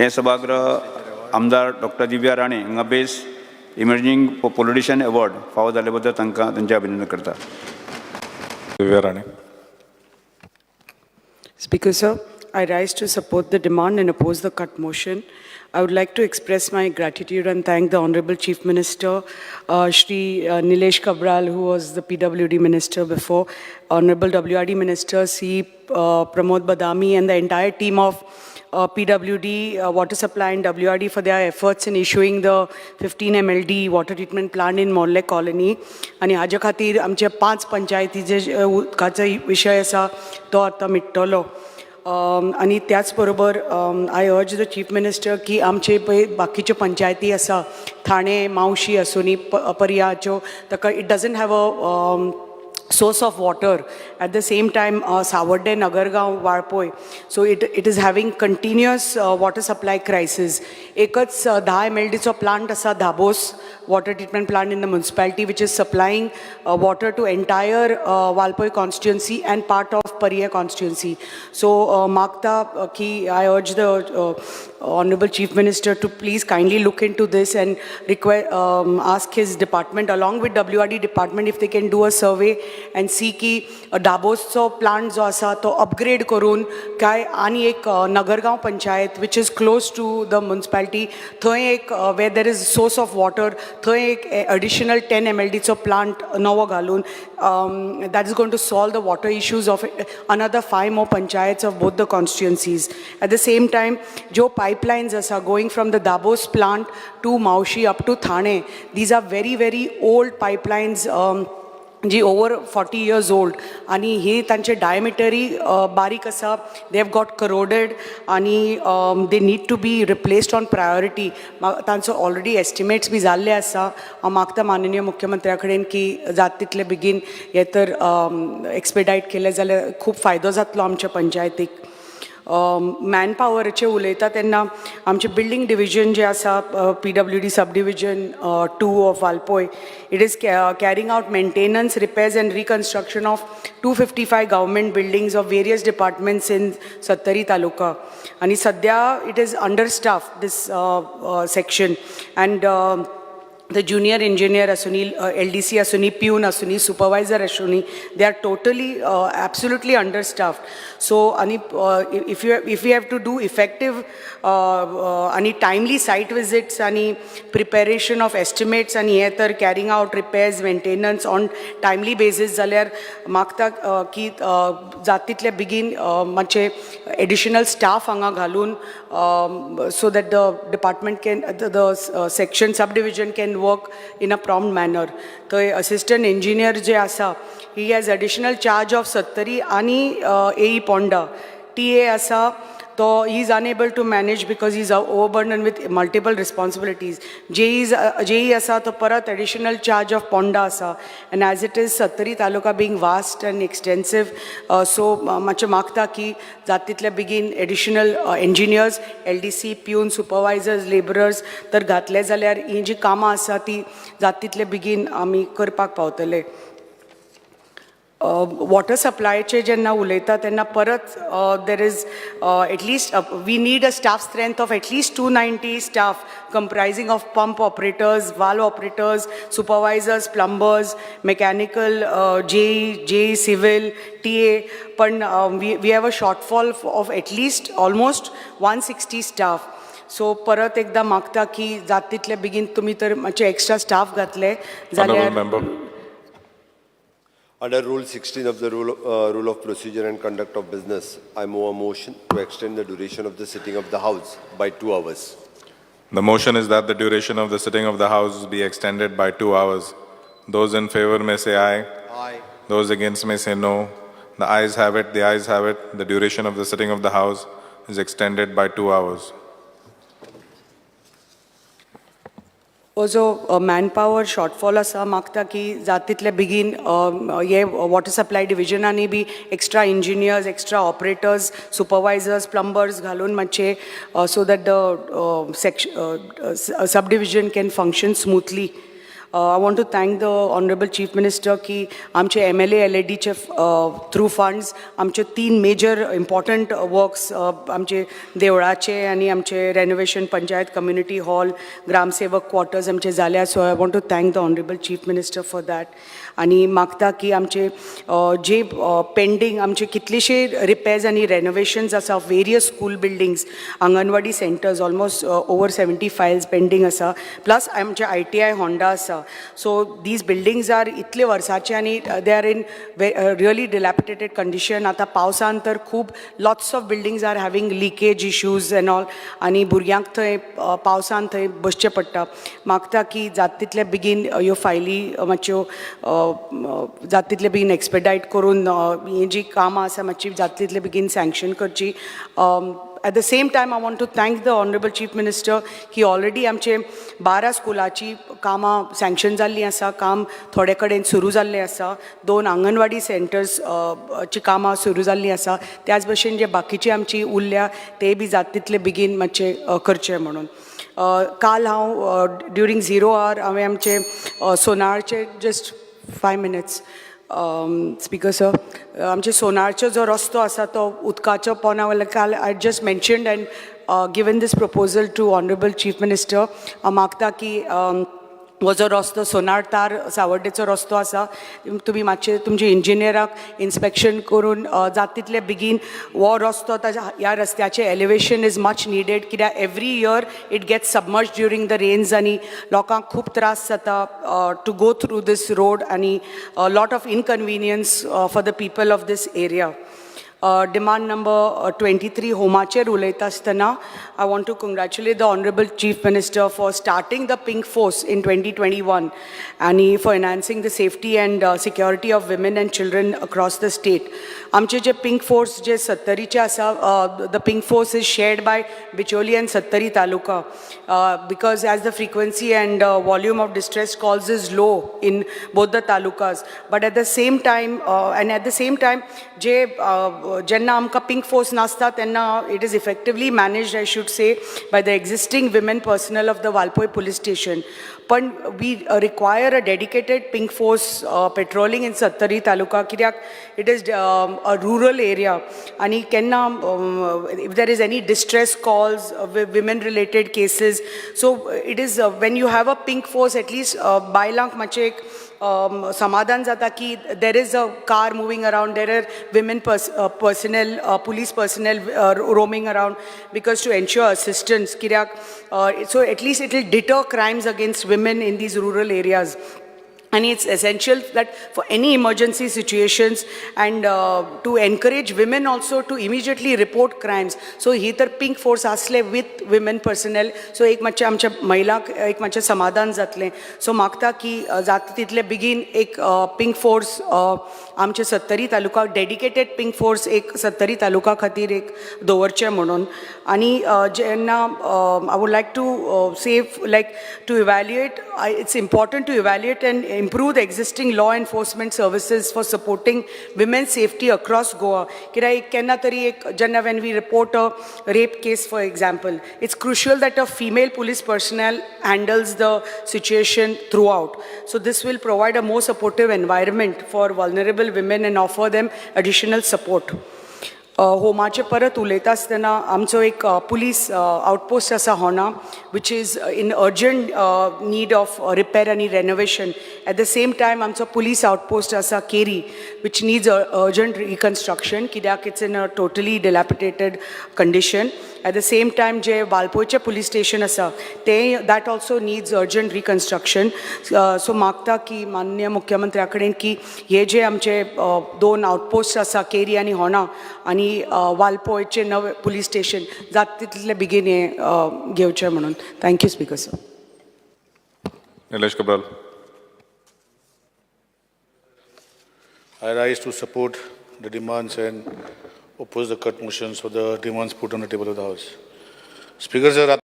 हे सभागृह आमदार डॉक्टर दिव्या राणे हांगा बेस इमर्जिंग पॉलिटिशियन अवॉर्ड फावो जाल्ले बद्दल तांकां तांचे अभिनंदन करता. दिव्या Rane. Speaker sir, I rise to support the demand and oppose the cut motion. I would like to express my gratitude and thank the Honorable Chief Minister, Shri Nilesh Kabral, who was the PWD Minister before, Honorable WRD Minister C. Pramod Badami, and the entire team of PWD, Water Supply and WRD for their efforts in issuing the 15 MLD water treatment plant in Morle Colony. आणि हाज्या खातीर आमचे 5 पंचायतीचे उदकाचो विशय आसा तो आतां मिटतलो. आणि त्याच बरोबर आय अर्ज द चीफ मिनिस्टर की आमचे पळय बाकीच्यो पंचायती आसा ठाणे मावशी आसूनी पर्याच्यो ताका it doesn't have a source of water. At the same time, Savarde, Nagargaon, Varpoy. So it is having continuous water supply crisis. Ekach 10 MLD चा plant asa Dhabos water treatment plant in the municipality, which is supplying water to entire Valpoy constituency and part of Pariya constituency. So Magta ki I urge the Honorable Chief Minister to please kindly look into this and ask his department along with WRD department if they can do a survey and see की डाबोसचो plant जो आसा तो upgrade करून काय आनी एक Nagargao panchayat which is close to the municipality थंय एक where there is source of water थंय एक additional 10 MLD चो plant नवो घालून that is going to solve the water issues of another 5 more panchayats of both the constituencies. At the same time, जो pipelines asa going from the Dabos plant to Maushi up to Thane, these are very very old pipelines. G over 40 years old आणि हे तांचे डायमिटरी बारीक आसा. they have got corroded आणि they need to be replaced on priority. तांचो already estimates बी जाल्ले आसा. हांव मागता माननीय मुख्यमंत्र्या कडेन की जात तितले बेगीन हे तर एक्सपेडायट केले जाल्यार खूब फायदो जातलो आमच्या पंचायतीक. मॅन पॉवराचे उलयता तेन्ना आमचे बिल्डिंग डिविजन जे आसा PWD sub division 2 of Valpoi it is carrying out maintenance repairs and reconstruction of 255 government buildings of various departments in Sattari taluka. आणि सध्या it is under staff this section and the junior engineer asuni, LDC asuni, peon asuni, supervisor asuni, they are totally absolutely understaffed. So if we have to do effective timely site visits and preparation of estimates and either carrying out repairs maintenance on timely basis zalyar magta ki jatitle begin mache additional staff anga ghalun so that the department can the section subdivision can work in a prompt manner. So assistant engineer je asa, he has additional charge of 70 ani AE Ponda. TA asa, so he is unable to manage because he is overburdened with multiple responsibilities. JE asa to parat additional charge of Ponda asa, and as it is Sattari taluka being vast and extensive, so much magta ki jatitle begin additional engineers, LDC, peon, supervisors, laborers तर घातले जाल्यार ही जी कामां आसा ती jatitle begin आमी करपाक पावतले. Water supply चे जेन्ना उलयता तेन्ना परत there is at least we need a staff strength of at least 290 staff comprising of pump operators, valve operators, supervisors, plumbers, mechanical, JE, civil, TA. But we have a shortfall of at least almost 160 staff. So परत एकदा मागता की जातीतले बेगीन तुम्ही तर मातशे extra staff घातले जाल्यार. Under Rule 16 of the Rule of Procedure and Conduct of Business, I move a motion to extend the duration of the sitting of the House by 2 hours. The motion is that the duration of the sitting of the House be extended by 2 hours. Those in favor may say aye. Aye. Those against may say no. The ayes have it. The ayes have it. The duration of the sitting of the House is extended by 2 hours. जो manpower shortfall आसा मागता की जातीतले बेगीन हे water supply डिविजनांनी बी extra engineers, extra operators, supervisors, plumbers घालून मातशे so that the sub division can function smoothly. I want to thank the Honorable Chief Minister की आमचे MLA LADचे थ्रू फंड्स आमचे 3 मेजर इम्पॉर्टंट वर्क्स आमचे देवळाचे आनी आमचे रेनोवेशन पंचायत कम्युनिटी हॉल ग्रामसेवक क्वार्टर्स आमचे जाल्या. So I want to thank the honourable chief minister for that. आनी मागता की आमचे जे पेंडींग आमचे कितलेशे रिपेर्स आनी रेनोवेशन्स आसा various school buildings anganwadi centres almost over 70 files pending आसा प्लस आमचे ITI होंडा आसा. सो दीज बिल्डिंग्स आर इतले वर्साचे आनी they are in really dilapidated condition. आतां पावसान तर खूब lots of buildings are having leakage issues and all आनी भुरग्यांक थंय पावसान थंय बसचें पडटा. मागता की जाता तितले बेगीन ह्यो फायली मातश्यो जाता तितले बेगीन एक्सपेडायट करून ही जी कामां आसा मातशी जाता तितले बेगीन सँक्शन करची. At the same time, I want to thank the Honorable Chief Minister की ऑलरेडी आमचे 12 स्कुलाची कामां सँक्शन जाल्लीं आसा. काम थोडे कडेन सुरू जाल्लें आसा. 2 आंगणवाडी सेंटर्स ची कामां सुरू जाल्लीं आसा. त्याच भशेन जे बाकीची आमची उरल्या ते बी जाता तितले बेगीन मातशे करचे म्हणून. काल हांव ड्युरींग 0 hour हांवें आमचे सोनारचे जस्ट 5 minutes स्पीकर सर आमचे सोनारचो जो रस्तो आसा तो उदकाच्या पोना वयल्यान काल I just mentioned and given this proposal to honourable chief minister. हांव मागता की हो जो रस्तो सोनार तार सावर्डेचो रस्तो आसा तुमी मातशे तुमचे इंजिनियराक इन्स्पेक्शन करून जाता तितले बेगीन हो रस्तो ह्या रस्त्याचे एलिवेशन इज मच निडेड कित्याक every year it gets submerge during the rains आनी लोकांक खूब त्रास जाता to go through this road आनी lot of inconvenience for the people of this area. Demand number 23 होमाचेर उलयता आसतना I want to congratulate the Honorable Chief Minister for starting the Pink Force in 2021 and for enhancing the safety and security of women and children across the state. आमचे जे Pink Force जे सत्तरीचे आसा the Pink Force is shared by Bicholi and Sattari Taluka because as the frequency and volume of distress calls is low in both the talukas, but at the same time जे जेन्ना आमकां pink force नासता तेन्ना it is effectively managed I should say by the existing women personnel of the Valpoi police station. पण we require a dedicated pink force patrolling in Sattari taluka कित्याक it is a rural area आनी केन्ना if there is any distress calls women related cases so it is when you have a pink force at least बायलांक मातशें एक समाधान जाता की there is a car moving around there are women personnel police personnel roaming around because to ensure assistance कित्याक so at least it will deter crimes against women in these rural areas. And it's essential that for any emergency situations and to encourage women also to immediately report crimes. So ही तर pink force आसले with women personnel. So एक मातशें आमच्या महिलाक एक मातशें समाधान जातलें. सो मागता की जाता तितले बेगीन एक पिंक फोर्स आमचे सत्तरी तालुका डेडिकेटेड पिंक फोर्स एक सत्तरी तालुका खातीर एक दवरचें म्हणून. आनी जेन्ना I would like to say like to evaluate it's important to evaluate and improve the existing law enforcement services for supporting women's safety across Goa. कित्याक केन्ना तरी एक जेन्ना when we report a rape case for example, it's crucial that a female police personnel handles the situation throughout. So this will provide a more supportive environment for vulnerable women and offer them additional support. होमाचे परत उलयता आसतना आमचो एक police outpost आसा होना which is in urgent need of repair आनी renovation. At the same time आमचो police outpost आसा carry which needs urgent reconstruction कित्याक it's in a totally dilapidated condition. At the same time जे वालपोयचे police station आसा ते that also needs urgent reconstruction. So मागता की माननीय मुख्यमंत्र्या कडेन की हे जे आमचे 2 आउटपोस्ट आसा केरी आनी होना आनी वालपोयचे नवे पुलीस स्टेशन जाता तितले बेगीन हे घेवचे म्हणून. Thank you speaker sir. Nilesh Cabral. I rise to support the demands and oppose the cut motions for the demands put on the table of the House. Speaker sir.